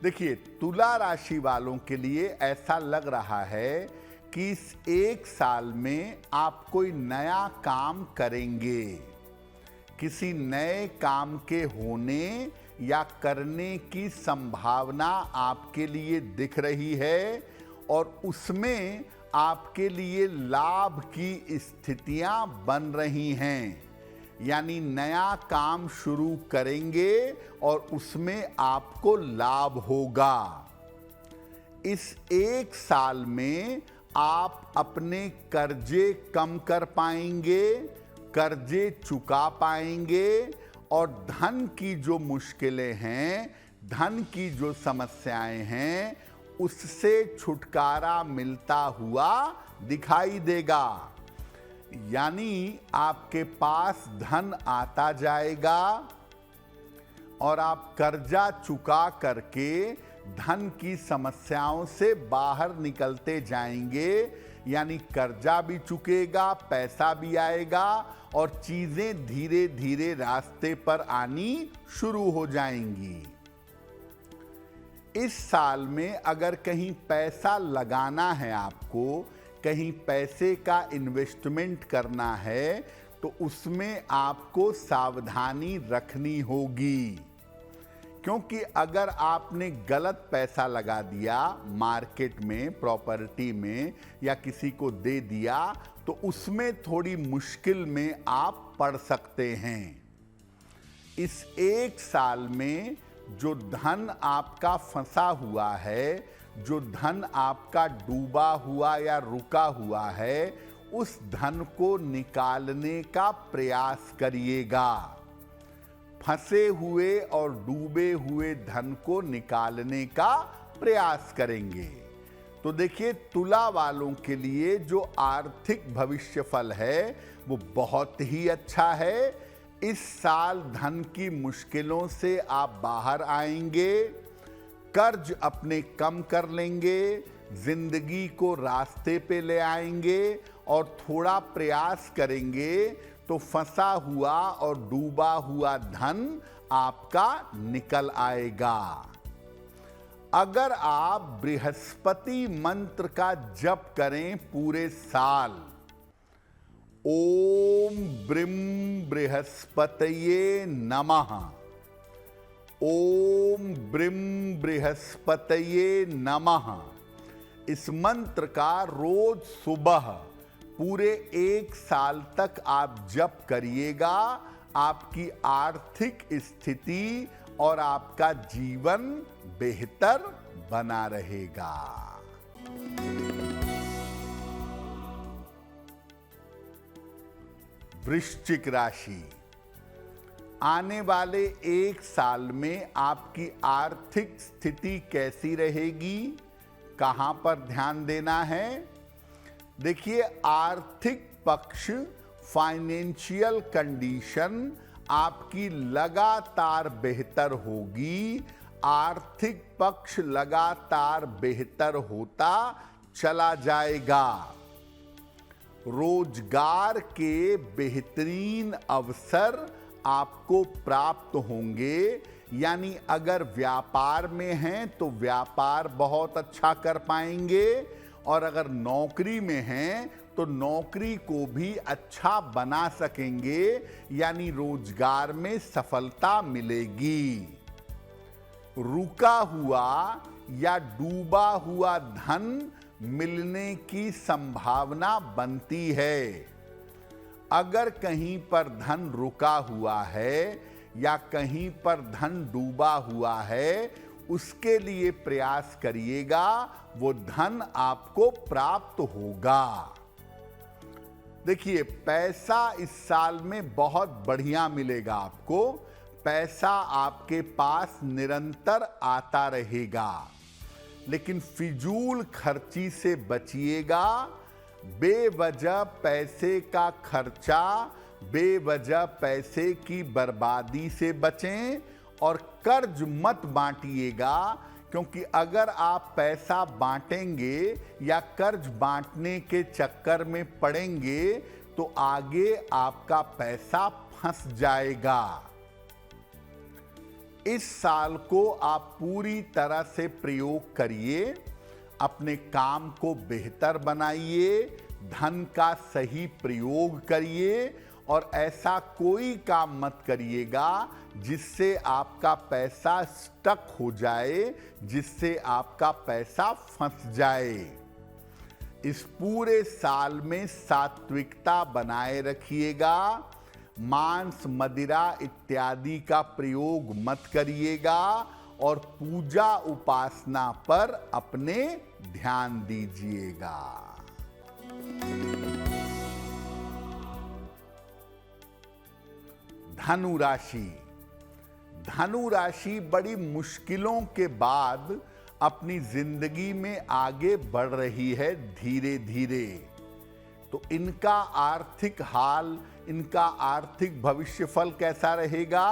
देखिए, तुला राशि वालों के लिए ऐसा लग रहा है कि इस एक साल में आप कोई नया काम करेंगे। किसी नए काम के होने या करने की संभावना आपके लिए दिख रही है और उसमें आपके लिए लाभ की स्थितियां बन रही हैं। यानी नया काम शुरू करेंगे और उसमें आपको लाभ होगा। इस एक साल में आप अपने कर्जे कम कर पाएंगे, कर्जे चुका पाएंगे और धन की जो मुश्किलें हैं, धन की जो समस्याएं हैं, उससे छुटकारा मिलता हुआ दिखाई देगा। यानी आपके पास धन आता जाएगा और आप कर्जा चुका करके धन की समस्याओं से बाहर निकलते जाएंगे। यानी कर्जा भी चुकेगा, पैसा भी आएगा और चीजें धीरे धीरे रास्ते पर आनी शुरू हो जाएंगी। इस साल में अगर कहीं पैसा लगाना है, आपको कहीं पैसे का इन्वेस्टमेंट करना है, तो उसमें आपको सावधानी रखनी होगी। क्योंकि अगर आपने गलत पैसा लगा दिया मार्केट में, प्रॉपर्टी में या किसी को दे दिया, तो उसमें थोड़ी मुश्किल में आप पड़ सकते हैं। इस एक साल में जो धन आपका फंसा हुआ है, जो धन आपका डूबा हुआ या रुका हुआ है, उस धन को निकालने का प्रयास करिएगा। फंसे हुए और डूबे हुए धन को निकालने का प्रयास करेंगे। तो देखिए, तुला वालों के लिए जो आर्थिक भविष्यफल है वो बहुत ही अच्छा है। इस साल धन की मुश्किलों से आप बाहर आएंगे, कर्ज अपने कम कर लेंगे, जिंदगी को रास्ते पे ले आएंगे और थोड़ा प्रयास करेंगे तो फंसा हुआ और डूबा हुआ धन आपका निकल आएगा। अगर आप बृहस्पति मंत्र का जप करें पूरे साल, ओम ब्रीम बृहस्पतये नमः, ओम ब्रीम बृहस्पतये नमः, इस मंत्र का रोज सुबह पूरे एक साल तक आप जप करिएगा, आपकी आर्थिक स्थिति और आपका जीवन बेहतर बना रहेगा। वृश्चिक राशि, आने वाले एक साल में आपकी आर्थिक स्थिति कैसी रहेगी, कहां पर ध्यान देना है? देखिए, आर्थिक पक्ष, फाइनेंशियल कंडीशन आपकी लगातार बेहतर होगी। आर्थिक पक्ष लगातार बेहतर होता चला जाएगा। रोजगार के बेहतरीन अवसर आपको प्राप्त होंगे। यानी अगर व्यापार में हैं तो व्यापार बहुत अच्छा कर पाएंगे और अगर नौकरी में हैं तो नौकरी को भी अच्छा बना सकेंगे। यानी रोजगार में सफलता मिलेगी। रुका हुआ या डूबा हुआ धन मिलने की संभावना बनती है। अगर कहीं पर धन रुका हुआ है या कहीं पर धन डूबा हुआ है, उसके लिए प्रयास करिएगा, वो धन आपको प्राप्त होगा। देखिए, पैसा इस साल में बहुत बढ़िया मिलेगा आपको। पैसा आपके पास निरंतर आता रहेगा, लेकिन फिजूल खर्ची से बचिएगा। बेवजह पैसे का खर्चा, बेवजह पैसे की बर्बादी से बचें और कर्ज मत बांटिएगा। क्योंकि अगर आप पैसा बांटेंगे या कर्ज बांटने के चक्कर में पड़ेंगे तो आगे आपका पैसा फंस जाएगा। इस साल को आप पूरी तरह से प्रयोग करिए, अपने काम को बेहतर बनाइए, धन का सही प्रयोग करिए और ऐसा कोई काम मत करिएगा जिससे आपका पैसा स्टक हो जाए, जिससे आपका पैसा फंस जाए। इस पूरे साल में सात्विकता बनाए रखिएगा, मांस मदिरा इत्यादि का प्रयोग मत करिएगा और पूजा उपासना पर अपने ध्यान दीजिएगा। धनु राशि। धनु राशि बड़ी मुश्किलों के बाद अपनी जिंदगी में आगे बढ़ रही है धीरे धीरे। तो इनका आर्थिक हाल, इनका आर्थिक भविष्यफल कैसा रहेगा?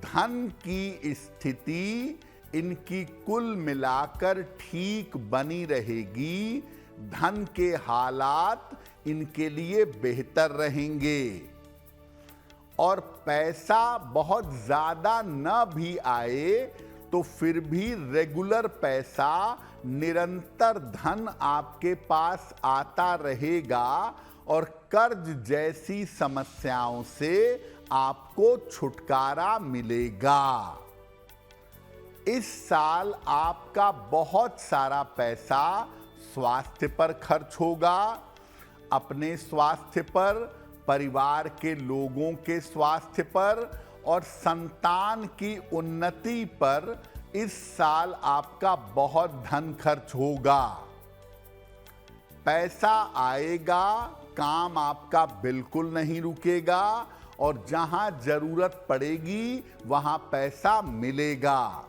धन की स्थिति इनकी कुल मिलाकर ठीक बनी रहेगी, धन के हालात इनके लिए बेहतर रहेंगे और पैसा बहुत ज्यादा न भी आए तो फिर भी रेगुलर पैसा, निरंतर धन आपके पास आता रहेगा और कर्ज जैसी समस्याओं से आपको छुटकारा मिलेगा। इस साल आपका बहुत सारा पैसा स्वास्थ्य पर खर्च होगा, अपने स्वास्थ्य पर, परिवार के लोगों के स्वास्थ्य पर और संतान की उन्नति पर इस साल आपका बहुत धन खर्च होगा। पैसा आएगा, काम आपका बिल्कुल नहीं रुकेगा और जहां जरूरत पड़ेगी वहां पैसा मिलेगा।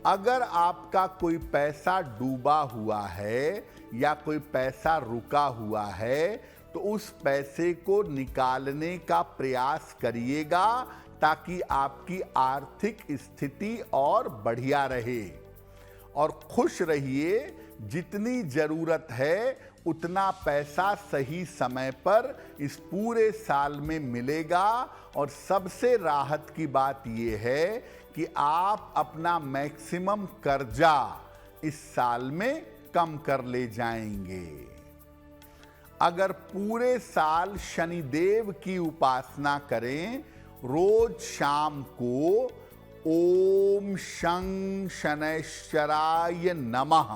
अगर आपका कोई पैसा डूबा हुआ है या कोई पैसा रुका हुआ है तो उस पैसे को निकालने का प्रयास करिएगा ताकि आपकी आर्थिक स्थिति और बढ़िया रहे। और खुश रहिए, जितनी जरूरत है उतना पैसा सही समय पर इस पूरे साल में मिलेगा। और सबसे राहत की बात यह है कि आप अपना मैक्सिमम कर्जा इस साल में कम कर ले जाएंगे। अगर पूरे साल शनिदेव की उपासना करें, रोज शाम को ओम शं शनैश्चराय नमः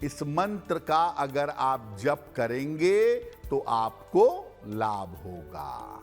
इस मंत्र का अगर आप जप करेंगे तो आपको लाभ होगा।